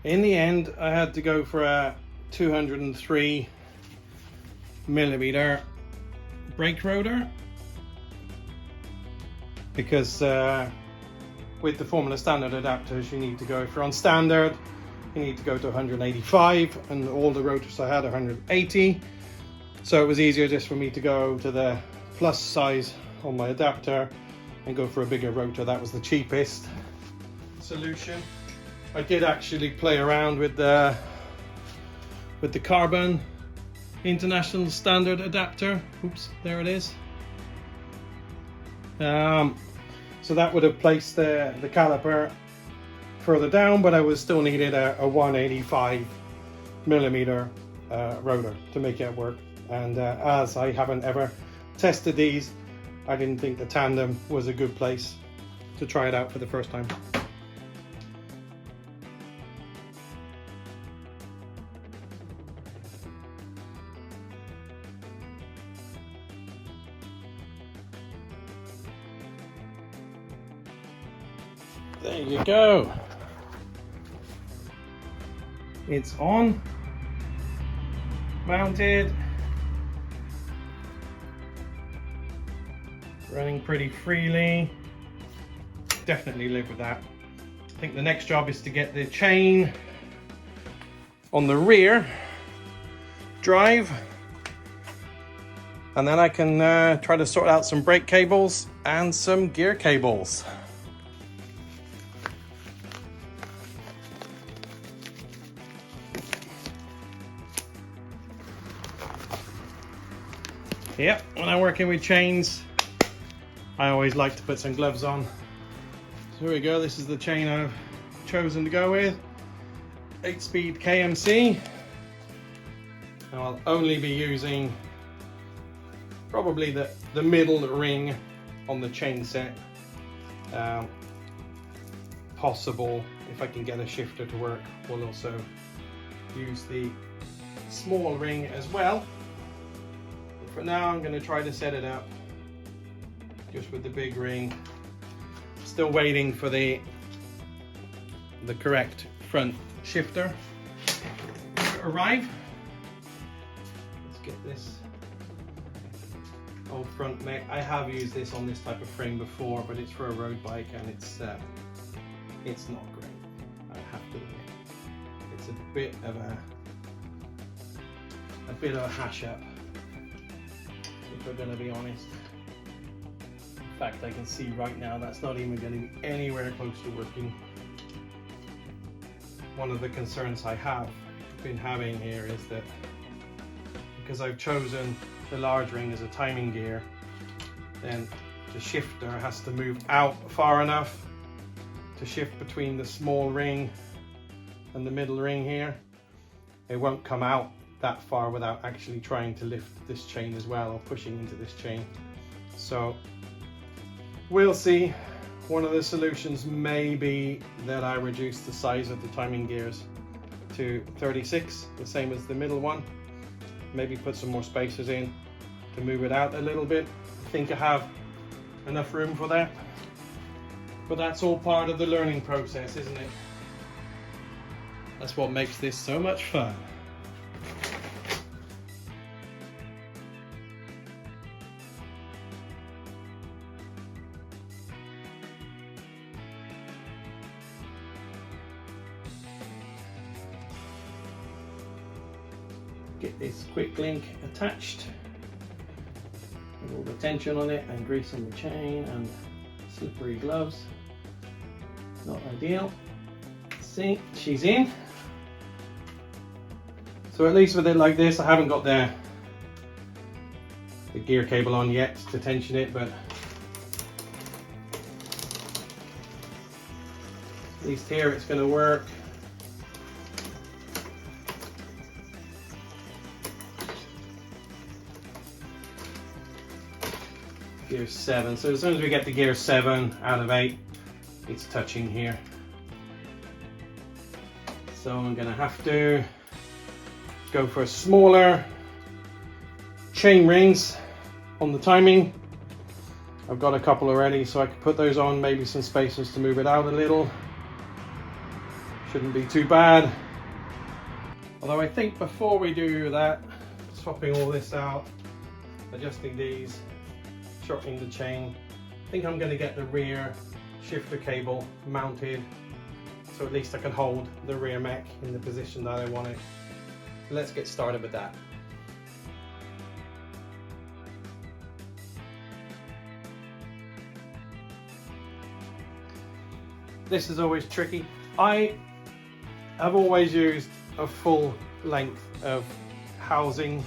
In the end, I had to go for a 203 millimeter brake rotor because with the Formula Standard adapters, you need to go, if you're on standard, you need to go to 185, and all the rotors I had 180. So it was easier just for me to go to the plus size on my adapter and go for a bigger rotor. That was the cheapest solution. I did actually play around with the carbon international standard adapter. Oops, there it is. So that would have placed the caliper further down, but I was still needed a 185 millimeter rotor to make it work. And as I haven't ever tested these, I didn't think the Tandem was a good place to try it out for the first time. There you go. It's on, mounted, running pretty freely. Definitely live with that. I think the next job is to get the chain on the rear drive, and then I can try to sort out some brake cables and some gear cables. Yep, when I'm working with chains, I always like to put some gloves on. So here we go, this is the chain I've chosen to go with. 8-speed KMC. Now I'll only be using probably the middle ring on the chain set. Possible, if I can get a shifter to work, we'll also use the small ring as well. For now, I'm going to try to set it up just with the big ring. Still waiting for the correct front shifter to arrive. Let's get this old front mech. I have used this on this type of frame before, but it's for a road bike and it's not great. I have to admit, it's a bit of a hash up, if we're going to be honest. In fact, I can see right now that's not even going to be anywhere close to working. One of the concerns I have been having here is that because I've chosen the large ring as a timing gear, then the shifter has to move out far enough to shift between the small ring and the middle ring here. It won't come out that far without actually trying to lift this chain as well, or pushing into this chain. So we'll see. One of the solutions may be that I reduce the size of the timing gears to 36, the same as the middle one. Maybe put some more spacers in to move it out a little bit. I think I have enough room for that. But that's all part of the learning process, isn't it? That's what makes this so much fun. Get this quick link attached with all the tension on it and grease on the chain and slippery gloves. Not ideal. See, she's in. So at least with it like this, I haven't got the gear cable on yet to tension it, but at least here it's going to work. Gear 7, so as soon as we get to gear 7 out of 8, it's touching here. So I'm going to have to go for smaller chain rings on the timing. I've got a couple already, so I can put those on, maybe some spacers to move it out a little. Shouldn't be too bad. Although I think before we do that, swapping all this out, adjusting these, shortening the chain, I think I'm going to get the rear shifter cable mounted so at least I can hold the rear mech in the position that I want it. So let's get started with that. This is always tricky. I have always used a full length of housing,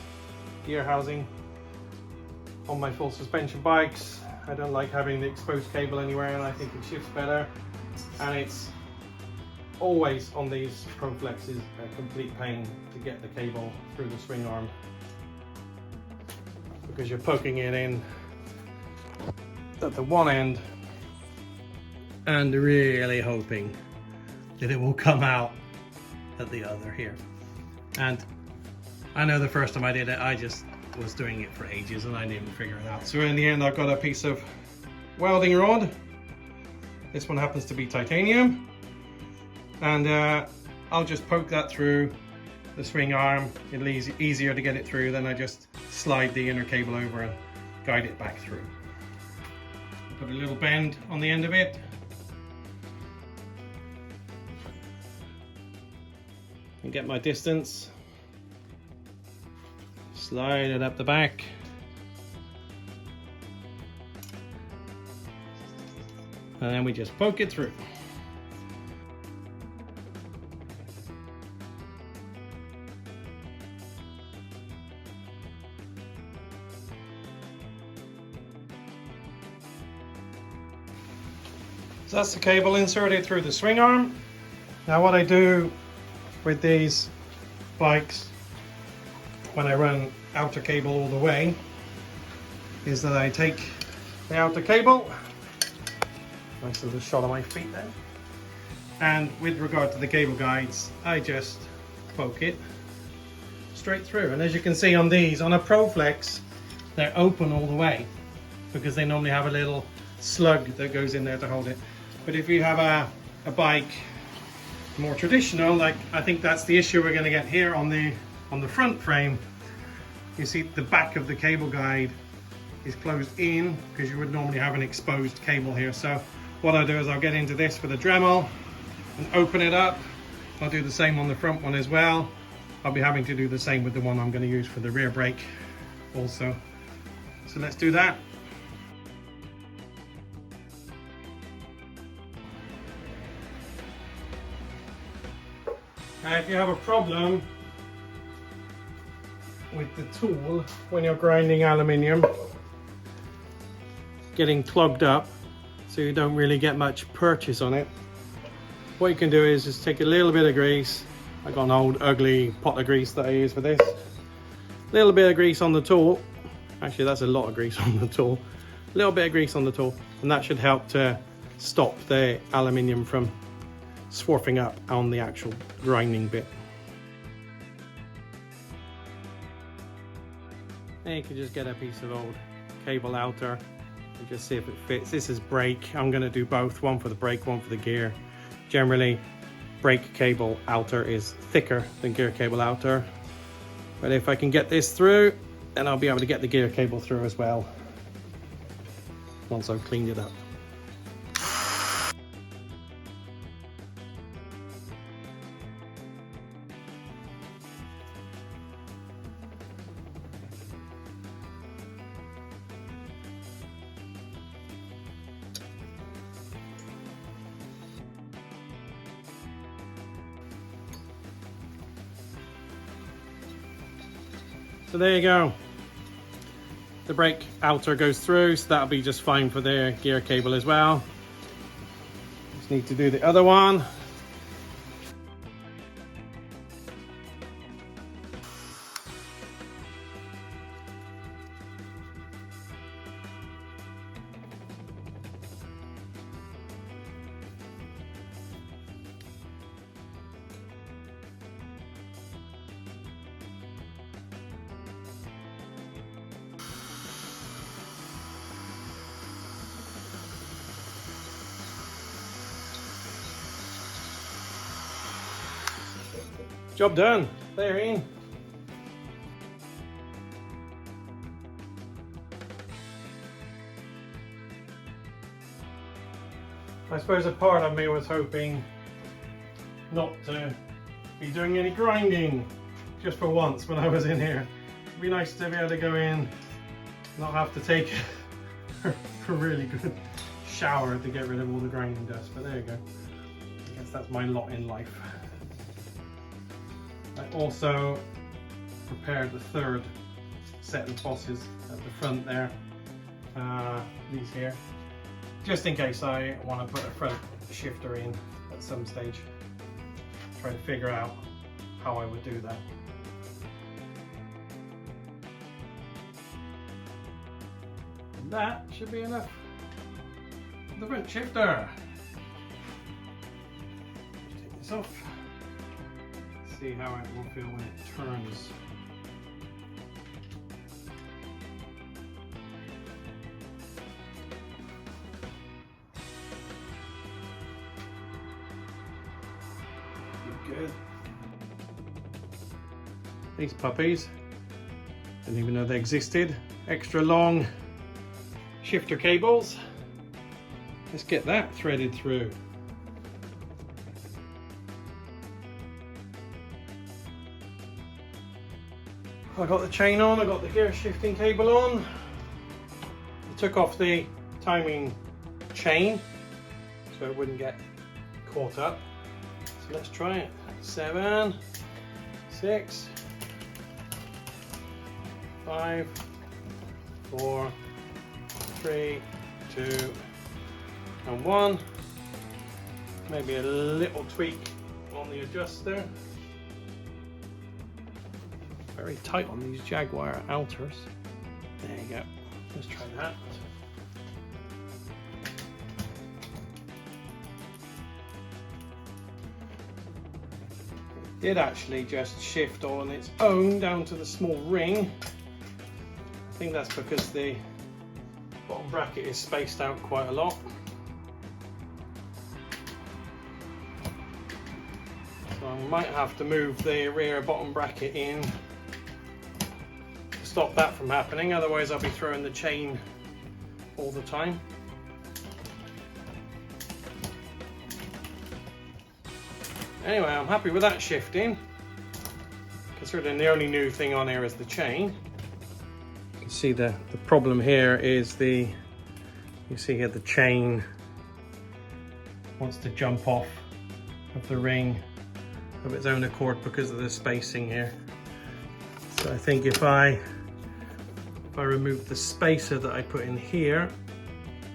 gear housing on my full suspension bikes. I don't like having the exposed cable anywhere, and I think it shifts better. And it's always on these Proflexes a complete pain to get the cable through the swing arm, because you're poking it in at the one end and really hoping that it will come out at the other here. And I know the first time I did it, I just was doing it for ages and I didn't figure it out. So in the end, I've got a piece of welding rod. This one happens to be titanium, and I'll just poke that through the swing arm. It'll be easier to get it through. Then I just slide the inner cable over and guide it back through. Put a little bend on the end of it. And get my distance, slide it up the back, and then we just poke it through. So that's the cable inserted through the swing arm. Now what I do with these bikes when I run outer cable all the way is that I take the outer cable, nice little shot of my feet there, and with regard to the cable guides, I just poke it straight through. And as you can see on these, on a Proflex, they're open all the way because they normally have a little slug that goes in there to hold it. But if you have a bike more traditional, like I think that's the issue we're going to get here on the front frame. You see the back of the cable guide is closed in because you would normally have an exposed cable here. So what I'll do is I'll get into this with a Dremel and open it up. I'll do the same on the front one as well. I'll be having to do the same with the one I'm going to use for the rear brake also. So let's do that. If you have a problem with the tool when you're grinding aluminium, getting clogged up so you don't really get much purchase on it, what you can do is just take a little bit of grease. I got an old ugly pot of grease that I use for this. A little bit of grease on the tool. Actually, that's a lot of grease on the tool. A little bit of grease on the tool, and that should help to stop the aluminium from swarfing up on the actual grinding bit. And you can just get a piece of old cable outer and just see if it fits. This is brake. I'm going to do both, one for the brake, one for the gear. Generally, brake cable outer is thicker than gear cable outer, but if I can get this through, then I'll be able to get the gear cable through as well once I've cleaned it up. So there you go. The brake outer goes through, so that'll be just fine for the gear cable as well. Just need to do the other one. Job done. They're in. I suppose a part of me was hoping not to be doing any grinding just for once when I was in here. It'd be nice to be able to go in, not have to take a really good shower to get rid of all the grinding dust, but there you go. I guess that's my lot in life. I also prepared the third set of bosses at the front there, these here, just in case I want to put a front shifter in at some stage. Try to figure out how I would do that. And that should be enough for the front shifter. Just take this off. See how it will feel when it turns. Good. These puppies, didn't even know they existed. Extra long shifter cables. Let's get that threaded through. I got the chain on, I got the gear shifting cable on. I took off the timing chain so it wouldn't get caught up. So let's try it. 7, 6, 5, 4, 3, 2, and 1. Maybe a little tweak on the adjuster. Very tight on these Jaguar outers. There you go. Let's try that. It did actually just shift on its own down to the small ring. I think that's because the bottom bracket is spaced out quite a lot. So I might have to move the rear bottom bracket in to stop that from happening, otherwise I'll be throwing the chain all the time. Anyway, I'm happy with that shifting, considering the only new thing on here is the chain. You can see the problem here is you see here the chain wants to jump off of the ring of its own accord because of the spacing here. So I think if I remove the spacer that I put in here,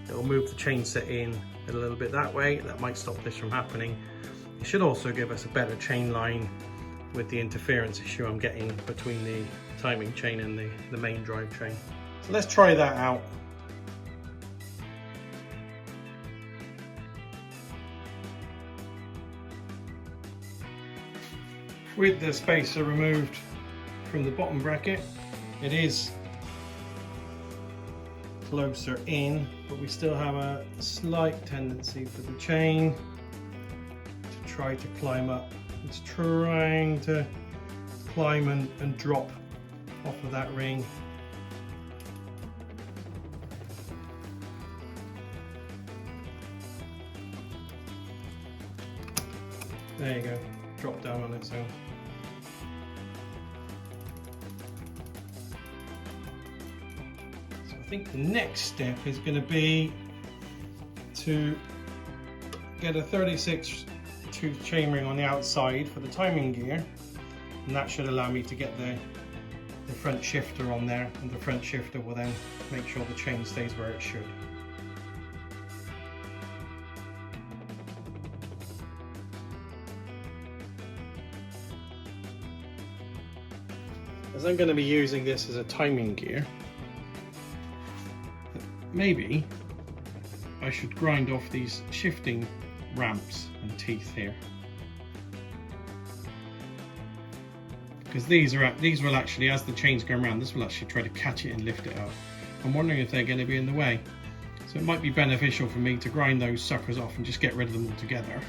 it'll move the chain set in a little bit that way. That might stop this from happening. It should also give us a better chain line with the interference issue I'm getting between the timing chain and the main drive chain. So let's try that out. With the spacer removed from the bottom bracket, it is closer in, but we still have a slight tendency for the chain to try to climb up. It's trying to climb and drop off of that ring. There you go, drop down on its own. So I think the next step is going to be to get a 36 tooth chainring on the outside for the timing gear, and that should allow me to get the front shifter on there, and the front shifter will then make sure the chain stays where it should. As I'm going to be using this as a timing gear, maybe I should grind off these shifting ramps and teeth here, because these will actually, as the chain's going around, this will actually try to catch it and lift it up. I'm wondering if they're going to be in the way, so it might be beneficial for me to grind those suckers off and just get rid of them altogether.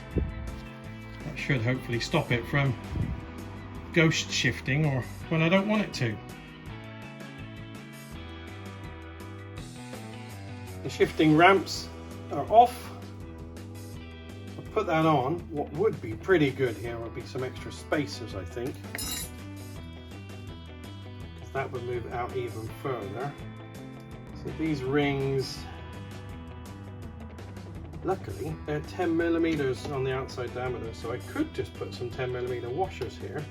That should hopefully stop it from ghost shifting or when I don't want it to. The shifting ramps are off. I'll put that on. What would be pretty good here would be some extra spacers, I think. That would move out even further. So these rings, luckily they're 10mm on the outside diameter, so I could just put some 10mm washers here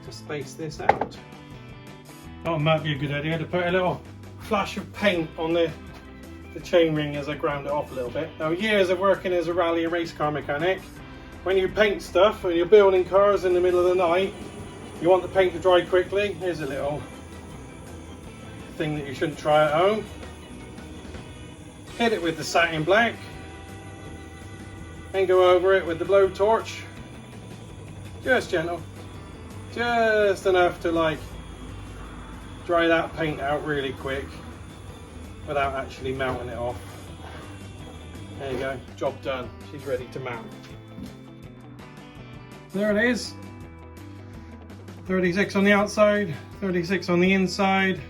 to space this out. Oh, it might be a good idea to put a little flash of paint on the chain ring as I ground it off a little bit. Now, years of working as a rally and race car mechanic, when you paint stuff and you're building cars in the middle of the night, you want the paint to dry quickly. Here's a little thing that you shouldn't try at home. Hit it with the satin black and go over it with the blowtorch. Just gentle. Just enough to like dry that paint out really quick without actually melting it off. There you go, job done. She's ready to mount. There it is. 36 on the outside, 36 on the inside.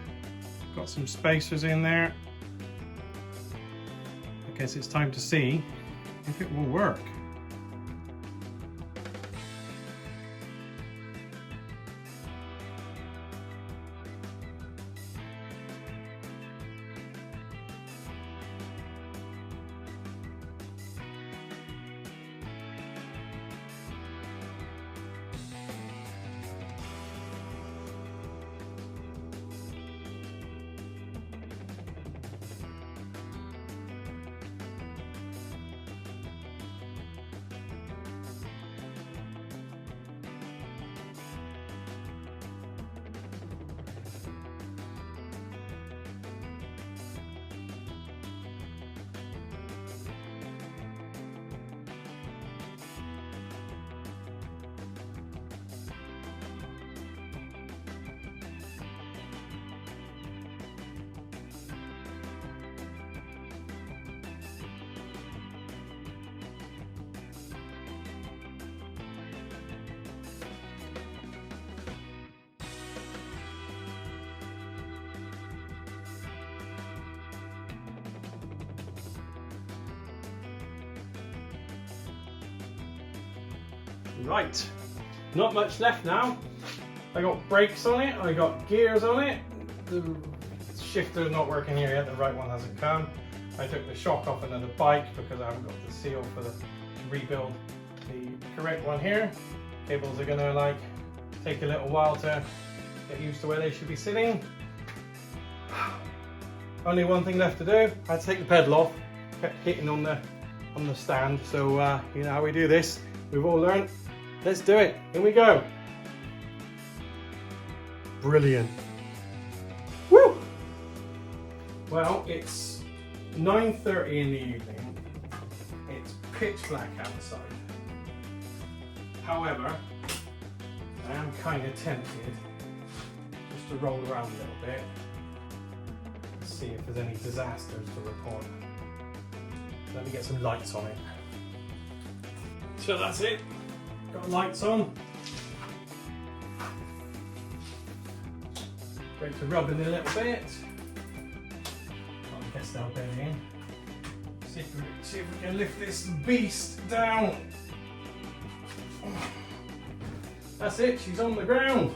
Got some spacers in there. I guess it's time to see if it will work. Right, not much left now. I got brakes on it, I got gears on it. The shifter's not working here yet, the right one hasn't come. I took the shock off another bike because I haven't got the seal for to rebuild the correct one here. Cables are gonna like take a little while to get used to where they should be sitting. Only one thing left to do. I had to take the pedal off, kept hitting on the stand. So you know how we do this. We've all learned. Let's do it. Here we go. Brilliant. Woo! Well, it's 9:30 in the evening. It's pitch black outside. However, I am kind of tempted just to roll around a little bit and see if there's any disasters to report. Let me get some lights on it. So that's it. Got lights on. Great to rub in a little bit. I guess they'll go in. See if we can lift this beast down. That's it, she's on the ground.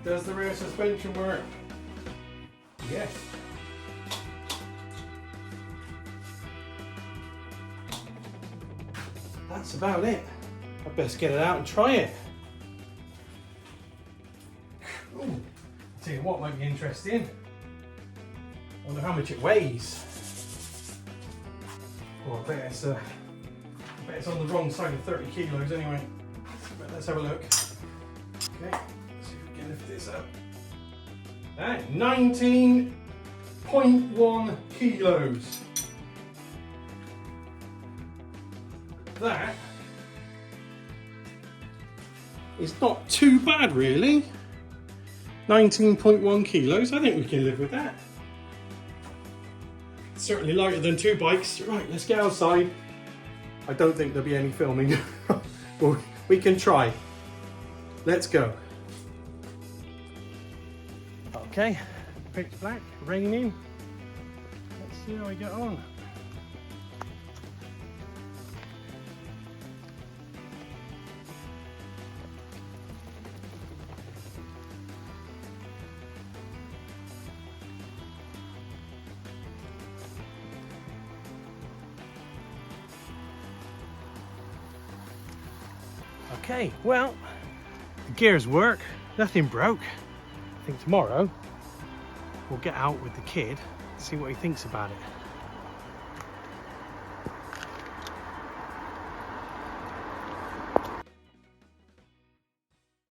Does the rear suspension work? Yes. That's about it. I best get it out and try it. Ooh, I'll tell you what might be interesting. I wonder how much it weighs. Oh, I bet it's on the wrong side of 30 kilos anyway. But let's have a look. Okay, let's see if we can lift this up. 19.1 kilos. That is not too bad really. 19.1 kilos, I think we can live with that. Certainly lighter than two bikes. Right, let's get outside. I don't think there'll be any filming, but we can try. let's go. Okay, pitch black, raining. Let's see how we get on. Okay, well, the gears work, nothing broke. I think tomorrow we'll get out with the kid, see what he thinks about it.